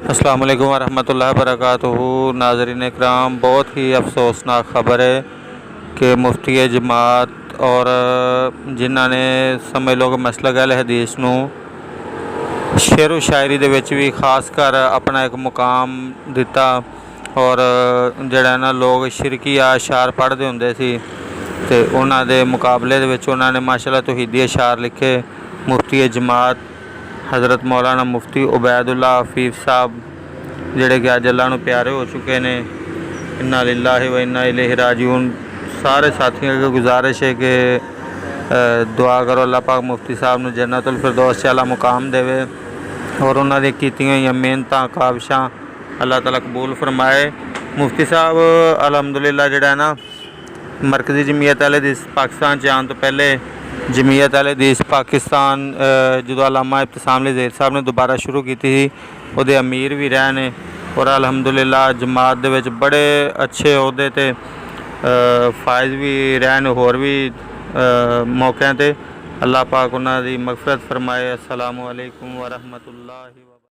अस्सलाम वालेकुम वरहमतुल्लाहि वबरकातुहू। नाज़रीन इकराम, बहुत ही अफसोसनाक ख़बर है कि मुफ्ती जमात और जिन्हां ने समझ लो कि मसलक अहले हदीस नूं शेरो शायरी दे विच भी खास कर अपना एक मुकाम दिता और जिहड़ा ना लोग शिरकिया अशार पढ़ते हुंदे सी ते उन्हां दे मुकाबले दे विच उन्हां ने माशाअल्लाह तौहीदी अशार लिखे। मुफ्ती जमात हज़रत मौलाना मुफ्ती उबैदुल्ला हफीज़ साहब जिहड़े कि अज अल्लाह नूं प्यारे हो चुके ने। इन्ना लिल्लाहि व इन्ना इलैहि राजिऊन। सारे साथियों की गुजारिश है कि दुआ करो अल्लाह पाक मुफ्ती साहब नूं जन्नतुल फिरदौस च आला मुकाम देवे और उन्हां दी कीतियां होईयां मेहनतां काविशां अल्लाह ताला कबूल फरमाए। मुफ्ती साहब अलहमदुलिल्लाह जिहड़ा है ना मरकज़ी जमीयत अहले हदीस पाकिस्तान च आने तो पहले जमीयत अहले हदीस पाकिस्तान जो अल्लामा इब्तिसाम अली ज़ेर साहब ने दोबारा शुरू की थी उहदे अमीर भी रहे ने और अलहमदुलिल्लाह जमात दे विच बड़े अच्छे ओहदे ते फायज़ भी रहे ने होर भी मौक़िआं ते। अल्लाह पाक उन्हां दी मग़फ़िरत फरमाए। अस्सलामु अलैकुम व रहमतुल्लाहि।